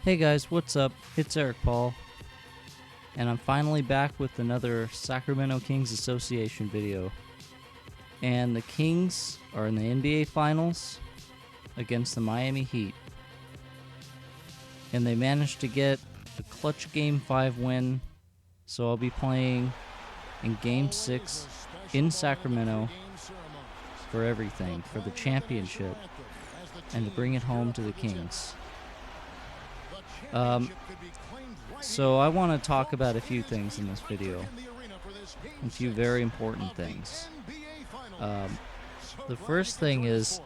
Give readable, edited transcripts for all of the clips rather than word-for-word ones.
Hey guys, what's up? It's Eric Paul, and I'm finally back with another Sacramento Kings Association video. And the Kings are in the NBA Finals against the Miami Heat. And they managed to get a clutch Game 5 win, so I'll be playing in Game 6 in Sacramento for everything, for the championship, and to bring it home to the Kings. So I want to talk about a few things in this video, a few very important things. The first thing is,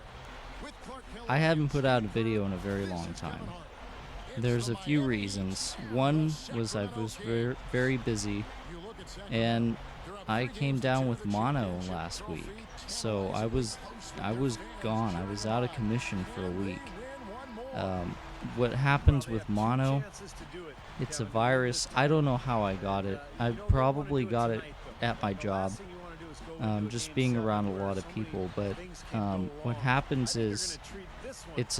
I haven't put out a video in a very long time. There's a few reasons. One was I was very, very busy, and I came down with mono last week, so I was gone. I was out of commission for a week. What happens with mono, it's a virus. I don't know how I got it. I probably got it at my job, just being around a lot of people. But what happens is it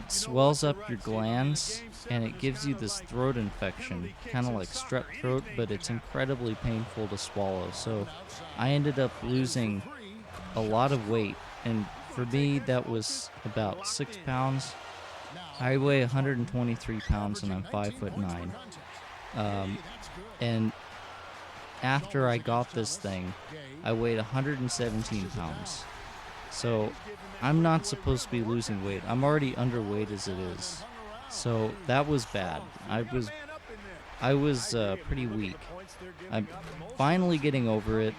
swells up your glands and it gives you this throat infection, kind of like strep throat, but it's incredibly painful to swallow. So I ended up losing a lot of weight, and for me that was about 6 pounds. I weigh 123 pounds and I'm 5'9". And after I got this thing, I weighed 117 pounds. So I'm not supposed to be losing weight. I'm already underweight as it is. So that was bad. I was pretty weak. I'm finally getting over it.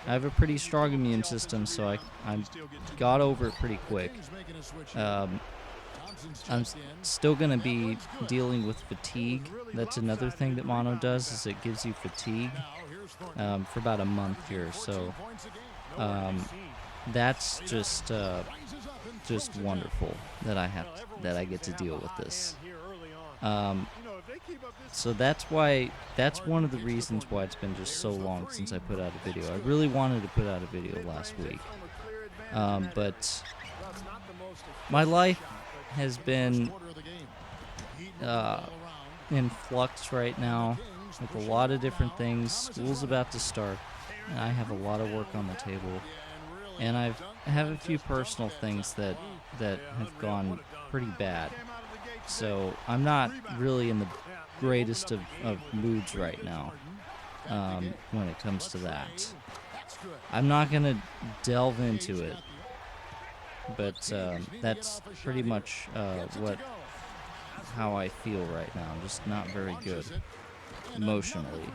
I have a pretty strong immune system, so I got over it pretty quick. I'm still going to be dealing with fatigue. That's another thing that mono does, is it gives you fatigue for about a month here. So that's just wonderful that I get to deal with this. So that's one of the reasons why it's been just so long since I put out a video. I really wanted to put out a video last week, but my life has been in flux right now with a lot of different things. School's about to start, and I have a lot of work on the table, and I have a few personal things that have gone pretty bad. So I'm not really in the greatest of moods right now when it comes to that. I'm not going to delve into it, but that's pretty much how I feel right now. I'm just not very good emotionally.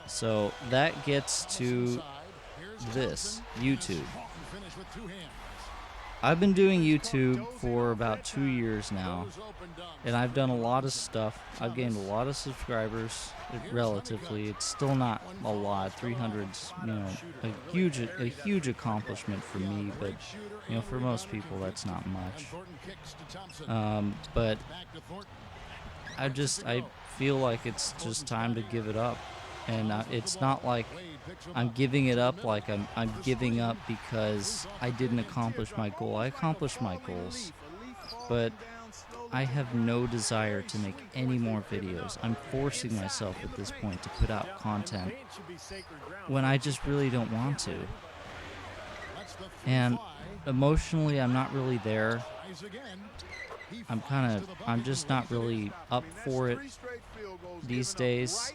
So that gets to this, YouTube. I've been doing YouTube for about 2 years now, and I've done a lot of stuff. I've gained a lot of subscribers, relatively. It's still not a lot. 300's, a huge accomplishment for me, but for most people that's not much. But I feel like it's just time to give it up, and it's not like I'm giving it up like I'm giving up because I didn't accomplish my goal. I accomplished my goals, but I have no desire to make any more videos. I'm forcing myself at this point to put out content when I just really don't want to. And emotionally, I'm not really there. I'm just not really up for it these days.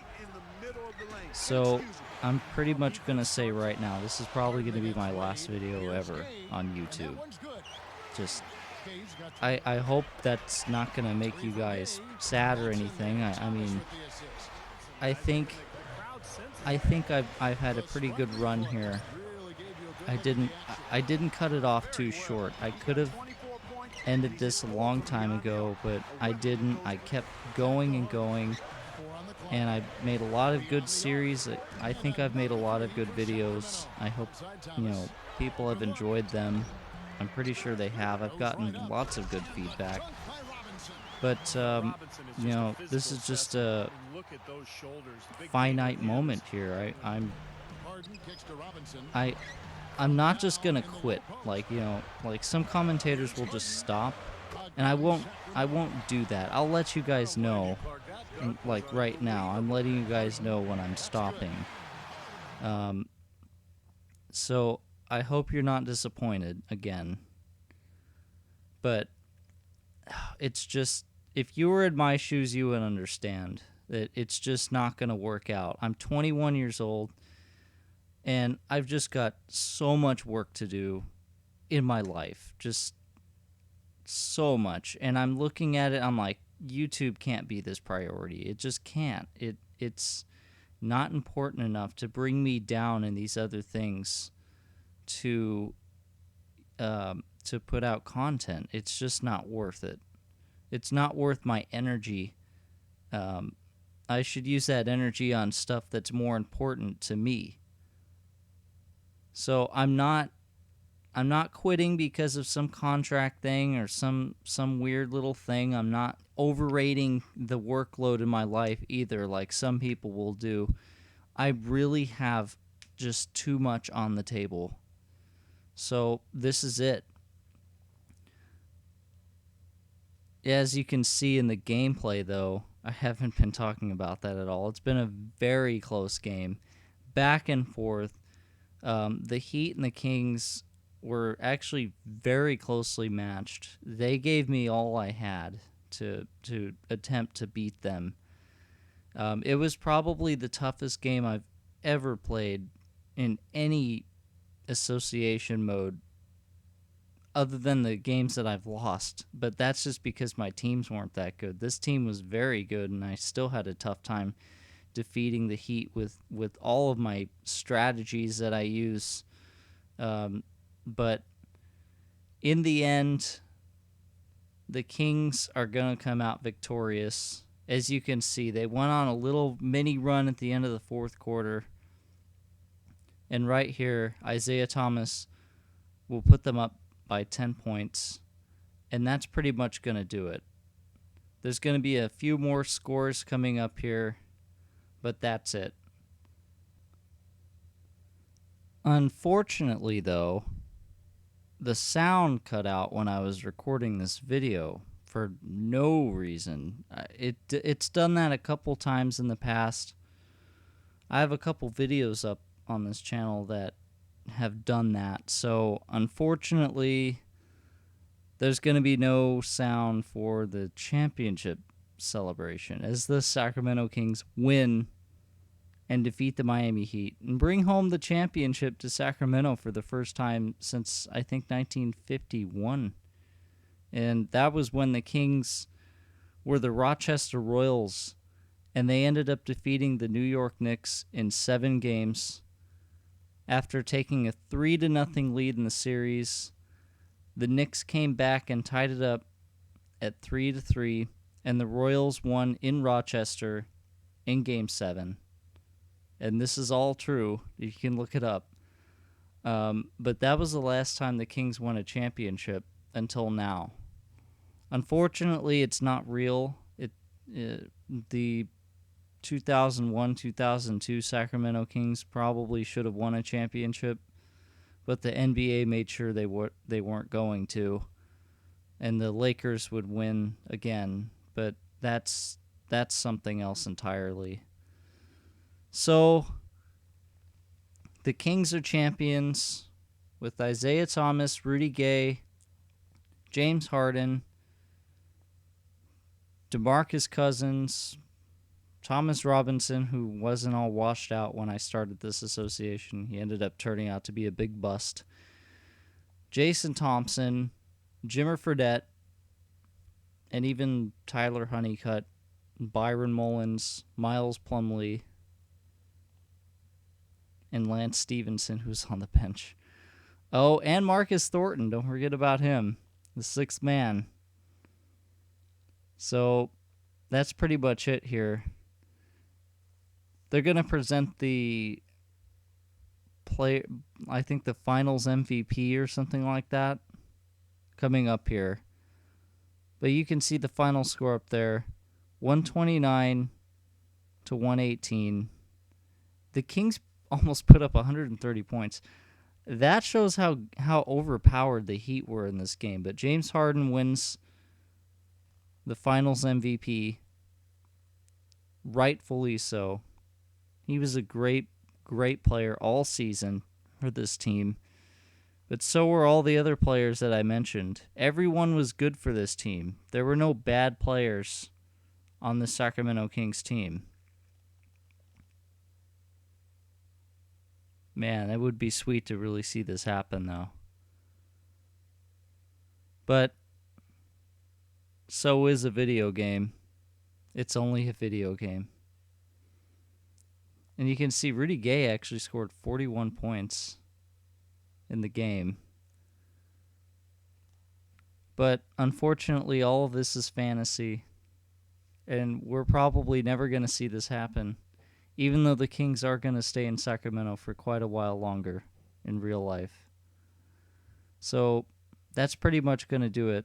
So I'm pretty much going to say right now, this is probably going to be my last video ever on YouTube. I hope that's not going to make you guys sad or anything. I mean, I think I've had a pretty good run here. I didn't cut it off too short. I could have ended this a long time ago, but I didn't. I kept going and going. And I made a lot of good series. I think I've made a lot of good videos. I hope, people have enjoyed them. I'm pretty sure they have. I've gotten lots of good feedback. But, this is just a finite moment here. I'm not just gonna quit. Like some commentators will just stop And I won't do that. I'll let you guys know, like right now. I'm letting you guys know when I'm stopping. So I hope you're not disappointed again. But it's just, if you were in my shoes, you would understand that it's just not going to work out. I'm 21 years old, and I've just got so much work to do in my life. Just so much. And I'm looking at it, I'm like, YouTube can't be this priority. It just can't. It's not important enough to bring me down in these other things to put out content. It's just not worth it. It's not worth my energy. I should use that energy on stuff that's more important to me. So I'm not quitting because of some contract thing or some weird little thing. I'm not overrating the workload in my life either, like some people will do. I really have just too much on the table. So this is it. As you can see in the gameplay, though, I haven't been talking about that at all. It's been a very close game, back and forth. The Heat and the Kings were actually very closely matched. They gave me all I had to attempt to beat them. It was probably the toughest game I've ever played in any association mode other than the games that I've lost. But that's just because my teams weren't that good. This team was very good, and I still had a tough time defeating the Heat with all of my strategies that I use. But in the end, the Kings are going to come out victorious. As you can see, they went on a little mini run at the end of the fourth quarter. And right here, Isaiah Thomas will put them up by 10 points. And that's pretty much going to do it. There's going to be a few more scores coming up here, but that's it. Unfortunately, though, the sound cut out when I was recording this video for no reason. It's done that a couple times in the past. I have a couple videos up on this channel that have done that. So, unfortunately, there's going to be no sound for the championship celebration as the Sacramento Kings win and defeat the Miami Heat and bring home the championship to Sacramento for the first time since, I think, 1951. And that was when the Kings were the Rochester Royals, and they ended up defeating the New York Knicks in 7 games. After taking a 3-0 lead in the series, the Knicks came back and tied it up at 3-3, and the Royals won in Rochester in Game 7. And this is all true. You can look it up. But that was the last time the Kings won a championship until now. Unfortunately, it's not real. The 2001-2002 Sacramento Kings probably should have won a championship, but the NBA made sure they weren't going to, and the Lakers would win again. But that's something else entirely. So, the Kings are champions with Isaiah Thomas, Rudy Gay, James Harden, DeMarcus Cousins, Thomas Robinson, who wasn't all washed out when I started this association. He ended up turning out to be a big bust. Jason Thompson, Jimmer Fredette, and even Tyler Honeycutt, Byron Mullins, Miles Plumlee, and Lance Stevenson, who's on the bench. Oh, and Marcus Thornton. Don't forget about him, the 6th man. So that's pretty much it here. They're going to present the I think the finals MVP or something like that coming up here. But you can see the final score up there, 129 to 118. The Kings almost put up 130 points. That shows how overpowered the Heat were in this game. But James Harden wins the Finals MVP, rightfully so. He was a great player all season for this team. But so were all the other players that I mentioned. Everyone was good for this team. There were no bad players on the Sacramento Kings team. Man, it would be sweet to really see this happen, though. But so is a video game. It's only a video game. And you can see Rudy Gay actually scored 41 points in the game. But unfortunately, all of this is fantasy. And we're probably never going to see this happen, even though the Kings are going to stay in Sacramento for quite a while longer in real life. So that's pretty much going to do it.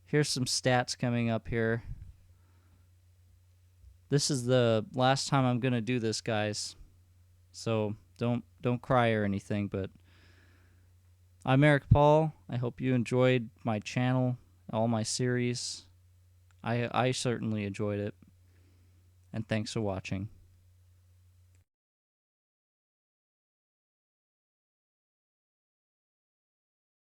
Here's some stats coming up here. This is the last time I'm going to do this, guys. So don't cry or anything, but I'm Eric Paul. I hope you enjoyed my channel, all my series. I certainly enjoyed it. And thanks for watching.